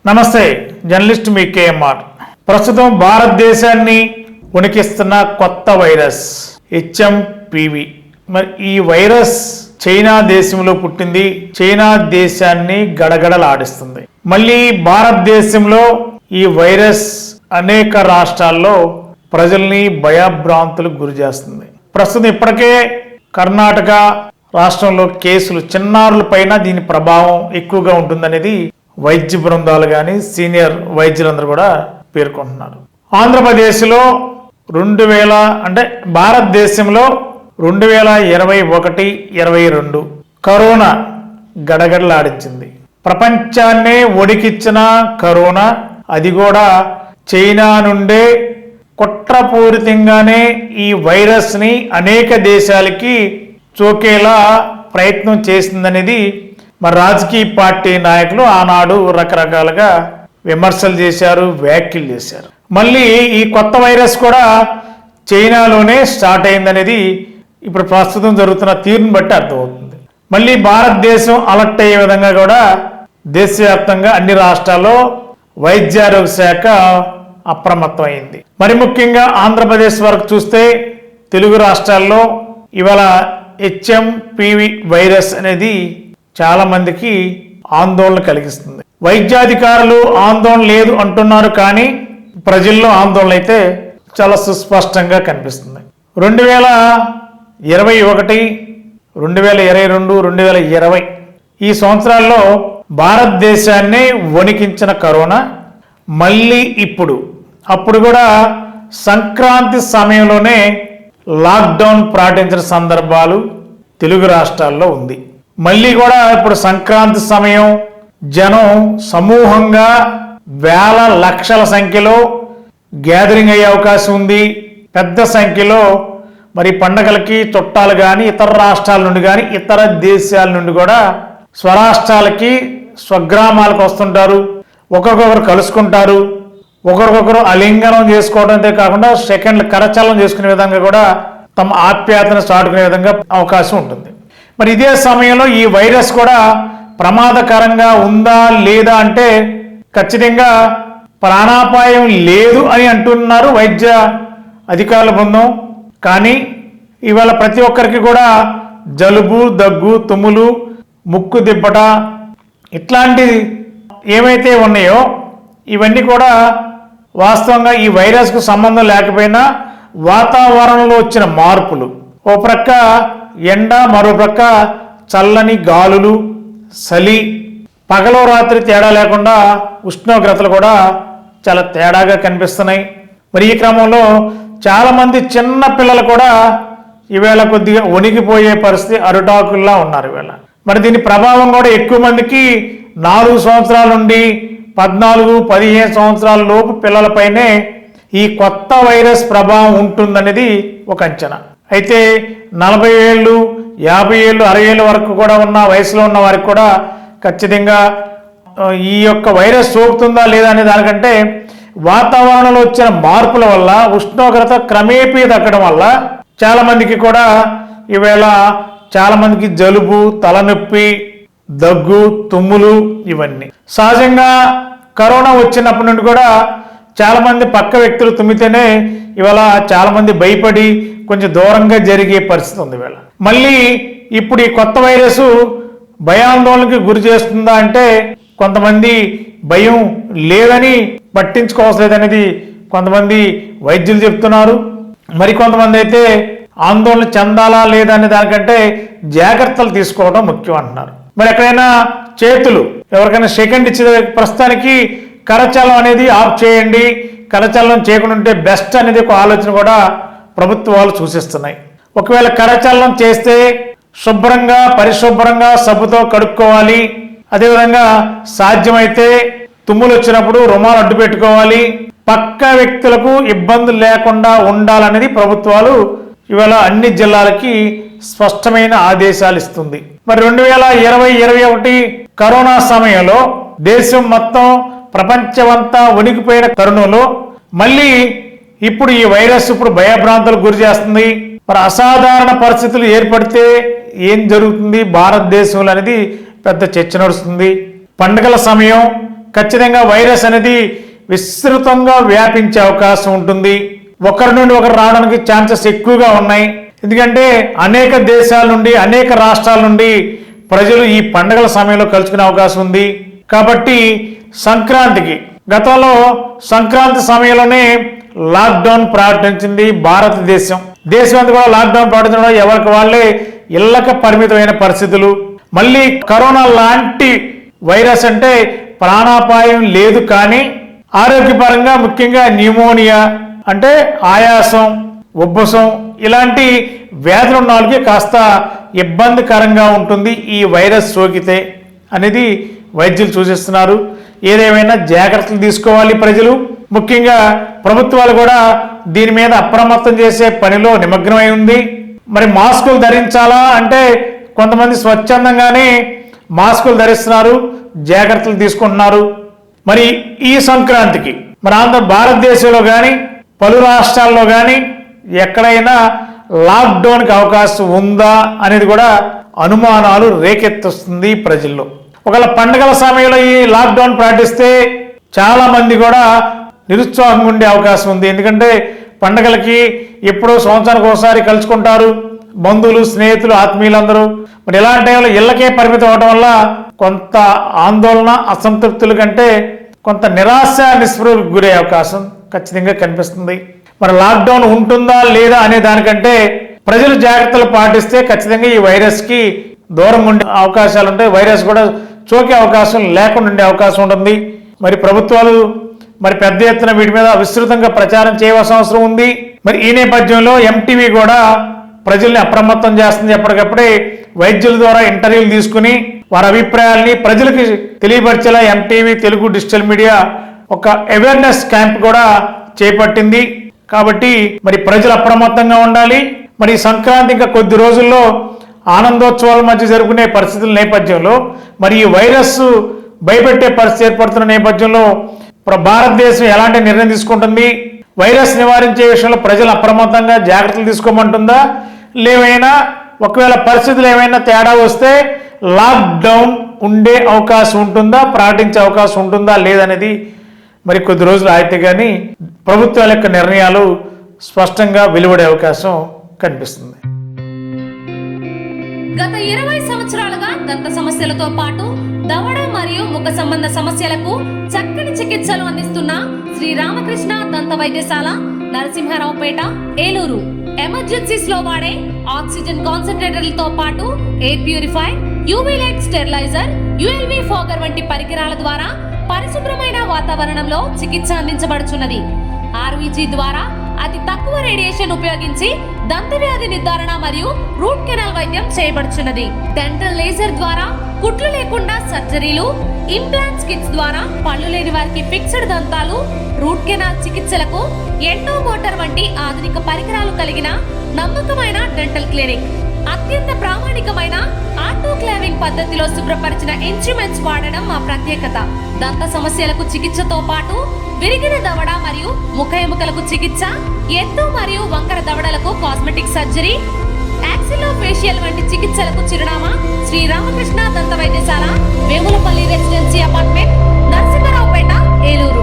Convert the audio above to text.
నమస్తే, జర్నలిస్ట్ మీ కేఎంఆర్. ప్రస్తుతం భారతదేశాన్ని వణికిస్తున్న కొత్త వైరస్ హెచ్ఎంపివి. మరి ఈ వైరస్ చైనా దేశంలో పుట్టింది. చైనా దేశాన్ని గడగడలాడిస్తుంది. మళ్ళీ భారతదేశంలో ఈ వైరస్ అనేక రాష్ట్రాల్లో ప్రజల్ని భయభ్రాంతులకు గురి చేస్తుంది. ప్రస్తుతం ఇప్పటికే కర్ణాటక రాష్ట్రంలో కేసులు చిన్నారుల పైన దీని ప్రభావం ఎక్కువగా ఉంటుందనేది వైద్య బృందాలు కానీ సీనియర్ వైద్యులందరూ కూడా పేర్కొంటున్నారు. ఆంధ్రప్రదేశ్లో భారతదేశంలో 2021-22 కరోనా గడగడలాడించింది. ప్రపంచాన్నే ఒడికిచ్చిన కరోనా, అది కూడా చైనా నుండే కుట్రపూరితంగానే ఈ వైరస్ని అనేక దేశాలకి సోకేలా ప్రయత్నం చేసిందనేది మరి రాజకీయ పార్టీ నాయకులు ఆనాడు రకరకాలుగా విమర్శలు చేశారు, వ్యాఖ్యలు చేశారు. మళ్ళీ ఈ కొత్త వైరస్ కూడా చైనాలోనే స్టార్ట్ అయిందనేది ఇప్పుడు ప్రస్తుతం జరుగుతున్న తీరును బట్టి అర్థమవుతుంది. మళ్ళీ భారతదేశం అలర్ట్ అయ్యే విధంగా కూడా దేశవ్యాప్తంగా అన్ని రాష్ట్రాల్లో వైద్యారోగ్య శాఖ అప్రమత్తమైంది. మరి ముఖ్యంగా ఆంధ్రప్రదేశ్ వరకు చూస్తే తెలుగు రాష్ట్రాల్లో ఇవాళ హెచ్ఎంపివి వైరస్ అనేది చాలా మందికి ఆందోళన కలిగిస్తుంది. వైద్యాధికారులు ఆందోళన లేదు అంటున్నారు, కానీ ప్రజల్లో ఆందోళన అయితే చాలా సుస్పష్టంగా కనిపిస్తుంది. 2021, 2022, 2020 ఈ సంవత్సరాల్లో భారతదేశాన్ని వణికించిన కరోనా మళ్ళీ అప్పుడు కూడా సంక్రాంతి సమయంలోనే లాక్డౌన్ ప్రకటించిన సందర్భాలు తెలుగు రాష్ట్రాల్లో ఉంది. మళ్ళీ కూడా ఇప్పుడు సంక్రాంతి సమయం, జనం సమూహంగా వేల లక్షల సంఖ్యలో గ్యాదరింగ్ అయ్యే అవకాశం ఉంది. పెద్ద సంఖ్యలో మరి పండగలకి చుట్టాలు కానీ ఇతర రాష్ట్రాల నుండి కానీ ఇతర దేశాల నుండి కూడా స్వరాష్ట్రాలకి స్వగ్రామాలకు వస్తుంటారు. ఒకరికొకరు కలుసుకుంటారు. ఒకరికొకరు అలింగనం చేసుకోవడంతో కాకుండా సెకండ్లు కరచాలనం చేసుకునే విధంగా కూడా తమ ఆప్యాయతను చాటుకునే విధంగా అవకాశం ఉంటుంది. మరి ఇదే సమయంలో ఈ వైరస్ కూడా ప్రమాదకరంగా ఉందా లేదా అంటే ఖచ్చితంగా ప్రాణాపాయం లేదు అని అంటున్నారు వైద్య అధికారుల బృందం. కానీ ఇవాళ ప్రతి ఒక్కరికి కూడా జలుబు, దగ్గు, తుమ్ములు, ముక్కు దిబ్బట ఇట్లాంటి ఏవైతే ఉన్నాయో ఇవన్నీ కూడా వాస్తవంగా ఈ వైరస్కు సంబంధం లేకపోయినా వాతావరణంలో వచ్చిన మార్పులు, ఓ ప్రక్క ఎండ, మరో ప్రక్క చల్లని గాలులు, చలి, పగలో రాత్రి తేడా లేకుండా ఉష్ణోగ్రతలు కూడా చాలా తేడాగా కనిపిస్తున్నాయి. మరి ఈ క్రమంలో చాలామంది చిన్న పిల్లలు కూడా ఈవేళ కొద్దిగా వణికిపోయే పరిస్థితి, అరుటాకుల్లా ఉన్నారు ఈవేళ. మరి దీని ప్రభావం కూడా ఎక్కువ మందికి 4 సంవత్సరాల నుండి 14-15 సంవత్సరాల లోపు పిల్లలపైనే ఈ కొత్త వైరస్ ప్రభావం ఉంటుందనేది ఒక అంచనా. అయితే 40 ఏళ్ళు, 50 ఏళ్ళు, 60 ఏళ్ళ వరకు కూడా ఉన్న వయసులో ఉన్న వారికి కూడా ఖచ్చితంగా ఈ యొక్క వైరస్ సోకుతుందా లేదా అనే దానికంటే వాతావరణంలో వచ్చిన మార్పుల వల్ల, ఉష్ణోగ్రత క్రమేపీ తగ్గడం వల్ల చాలామందికి కూడా ఈవేళ చాలామందికి జలుబు, తలనొప్పి, దగ్గు, తుమ్ములు ఇవన్నీ సహజంగా కరోనా వచ్చినప్పటి నుండి కూడా చాలామంది పక్క వ్యక్తులు తుమ్మితేనే ఇవాళ చాలామంది భయపడి కొంచెం దూరంగా జరిగే పరిస్థితి ఉంది ఇవాళ. మళ్ళీ ఇప్పుడు ఈ కొత్త వైరస్ భయాందోళనకి గురి చేస్తుందా అంటే కొంతమంది భయం లేదని పట్టించుకోవడం లేదనేది కొంతమంది వైద్యులు చెప్తున్నారు. మరికొంతమంది అయితే ఆందోళన చెందాలా లేదా అనే దానికంటే జాగ్రత్తలు తీసుకోవడం ముఖ్యం అంటున్నారు. మరి ఎక్కడైనా చేతులు ఎవరికైనా సెకండ్ ఇచ్చే ప్రస్తుతానికి కరచాలం అనేది ఆఫ్ చేయండి, కరచాలనం చేయకుండా ఉంటే బెస్ట్ అనేది ఒక ఆలోచన కూడా ప్రభుత్వాలు సూచిస్తున్నాయి. ఒకవేళ కరచాలనం చేస్తే శుభ్రంగా, పరిశుభ్రంగా సబ్బుతో కడుక్కోవాలి. అదేవిధంగా సాధ్యమైతే తుమ్ములు వచ్చినప్పుడు రుమాలు అడ్డు పెట్టుకోవాలి. పక్క వ్యక్తులకు ఇబ్బందులు లేకుండా ఉండాలనేది ప్రభుత్వాలు ఇవాళ అన్ని జిల్లాలకి స్పష్టమైన ఆదేశాలు ఇస్తుంది. మరి 2020-21 కరోనా సమయంలో దేశం మొత్తం, ప్రపంచమంతా వణికిపోయిన తరుణంలో మళ్ళీ ఇప్పుడు ఈ వైరస్ భయభ్రాంతులకు గురి చేస్తుంది. మరి అసాధారణ పరిస్థితులు ఏర్పడితే ఏం జరుగుతుంది భారతదేశంలో అనేది పెద్ద చర్చ నడుస్తుంది. పండుగల సమయం, ఖచ్చితంగా వైరస్ అనేది విస్తృతంగా వ్యాపించే అవకాశం ఉంటుంది. ఒకరి నుండి ఒకరు రావడానికి ఛాన్సెస్ ఎక్కువగా ఉన్నాయి. ఎందుకంటే అనేక దేశాల నుండి, అనేక రాష్ట్రాల నుండి ప్రజలు ఈ పండుగల సమయంలో కలుసుకునే అవకాశం ఉంది. కాబట్టి సంక్రాంతికి, గతంలో సంక్రాంతి సమయంలోనే లాక్డౌన్ ప్రకటించింది భారతదేశం. దేశమంతా కూడా లాక్డౌన్ ప్రకటించడం, ఎవరికి వాళ్ళే ఇళ్లకు పరిమితమైన పరిస్థితులు. మళ్ళీ కరోనా లాంటి వైరస్ అంటే ప్రాణాపాయం లేదు, కానీ ఆరోగ్యపరంగా ముఖ్యంగా న్యూమోనియా అంటే ఆయాసం, ఉబ్బసం ఇలాంటి వ్యాధులు ఉన్న వాళ్ళకి కాస్త ఇబ్బందికరంగా ఉంటుంది ఈ వైరస్ సోకితే అనేది వైద్యులు సూచిస్తున్నారు. ఏదేమైనా జాగ్రత్తలు తీసుకోవాలి ప్రజలు. ముఖ్యంగా ప్రభుత్వాలు కూడా దీని మీద అప్రమత్తం చేసే పనిలో నిమగ్నమై ఉంది. మరి మాస్కులు ధరించాలా అంటే కొంతమంది స్వచ్ఛందంగానే మాస్కులు ధరిస్తున్నారు, జాగ్రత్తలు తీసుకుంటున్నారు. మరి ఈ సంక్రాంతికి మన భారతదేశంలో కానీ పలు రాష్ట్రాల్లో కానీ ఎక్కడైనా లాక్డౌన్కి అవకాశం ఉందా అనేది కూడా అనుమానాలు రేకెత్తిస్తుంది ప్రజల్లో. ఒకవేళ పండుగల సమయంలో ఈ లాక్డౌన్ ప్రకటిస్తే చాలా మంది కూడా నిరుత్సాహంగా ఉండే అవకాశం ఉంది. ఎందుకంటే పండుగలకి ఎప్పుడో సంవత్సరానికి ఒకసారి కలుసుకుంటారు బంధువులు, స్నేహితులు, ఆత్మీయులందరూ. మరి ఇలాంటి టైంలో ఇళ్ళకే పరిమితం అవడం వల్ల కొంత ఆందోళన, అసంతృప్తుల కంటే కొంత నిరాశ, నిస్పృహకు గురే అవకాశం ఖచ్చితంగా కనిపిస్తుంది. మరి లాక్డౌన్ ఉంటుందా లేదా అనే దానికంటే ప్రజలు జాగ్రత్తలు పాటిస్తే ఖచ్చితంగా ఈ వైరస్కి దూరంగా ఉండే అవకాశాలు ఉంటాయి. వైరస్ కూడా సోకే అవకాశం లేకుండా ఉండే అవకాశం ఉంటుంది. మరి ప్రభుత్వాలు మరి పెద్ద ఎత్తున వీటి మీద విస్తృతంగా ప్రచారం చేయవలసిన అవసరం ఉంది. మరి ఈ నేపథ్యంలో ఎంటీవీ కూడా ప్రజల్ని అప్రమత్తం చేస్తుంది. ఎప్పటికప్పుడే వైద్యుల ద్వారా ఇంటర్వ్యూలు తీసుకుని వారి అభిప్రాయాల్ని ప్రజలకు తెలియపరిచేలా ఎంటీవీ తెలుగు డిజిటల్ మీడియా ఒక అవేర్నెస్ క్యాంప్ కూడా చేపట్టింది. కాబట్టి మరి ప్రజలు అప్రమత్తంగా ఉండాలి. మరి సంక్రాంతి ఇంకా కొద్ది రోజుల్లో ఆనందోత్సవాల మధ్య జరుపుకునే పరిస్థితుల నేపథ్యంలో మరి ఈ వైరస్ భయపెట్టే పరిస్థితి ఏర్పడుతున్న నేపథ్యంలో భారతదేశం ఎలాంటి నిర్ణయం తీసుకుంటుంది, వైరస్ నివారించే విషయంలో ప్రజలు అప్రమత్తంగా జాగ్రత్తలు తీసుకోమంటుందా, లేవైనా ఒకవేళ పరిస్థితులు ఏమైనా తేడా వస్తే లాక్డౌన్ ఉండే అవకాశం ఉంటుందా, ప్రకటించే అవకాశం ఉంటుందా లేదనేది మరి కొద్ది రోజులు అయితే కానీ ప్రభుత్వాల యొక్క నిర్ణయాలు స్పష్టంగా వెలువడే అవకాశం కనిపిస్తుంది. గత 20 సంవత్సరాలుగా దంత సమస్యలతో పాటు దవడ మరియు ముఖ సంబంధ సమస్యలకు చక్కని చికిత్సలు అందిస్తున్న శ్రీ రామకృష్ణ దంత వైద్యశాల, నరసింహారావుపేట, ఏలూరు. ఎమర్జెన్సీస్ లో వాడే ఆక్సిజన్ కాన్సంట్రేటర్లతో పాటు air purifier, UV light steriliser, ULV fogger వంటి పరికరాల ద్వారా పరిశుభ్రమైన వాతావరణంలో చికిత్స అందించబడుచున్నది. ఆర్వీజీ ద్వారా అతి తక్కువ రేడియేషన్ ఉపయోగించి దంత వ్యాధి నిర్ధారణ మరియు రూట్ కెనాల్ వైద్యం చేయబడుచున్నది. డెంటల్ లేజర్ ద్వారా కుట్లు లేకుండా సర్జరీలు, ఇంప్లాంట్స్ కిట్స్ ద్వారా పళ్ళు లేని వారికి ఫిక్స్డ్ దంతాలు, రూట్ కెనాల్ చికిత్సలకు ఎండో మోటార్ వంటి ఆధునిక పరికరాలు కలిగిన నమ్మకమైన డెంటల్ క్లినిక్. అత్యంత ప్రామాణికమైన ఆటోక్లావింగ్ పద్ధతిలో శుభ్రపరిచిన ఇన్స్ట్రుమెంట్స్ వాడడం మా ప్రత్యేకత. దంత సమస్యలకు చికిత్సతో పాటు విరిగిన దవడ మరియు ముఖ ఎముకలకు చికిత్స, ఎత్తు మరియు వంకర దవడలకు కాస్మెటిక్ సర్జరీ, యాక్సిలోఫేషియల్ వంటి చికిత్సలకు చిరునామా శ్రీ రామకృష్ణ దంత వైద్యశాల, వేములపల్లి రెసిడెన్సీ అపార్ట్మెంట్, నరసింహారావుపేట, ఏలూరు.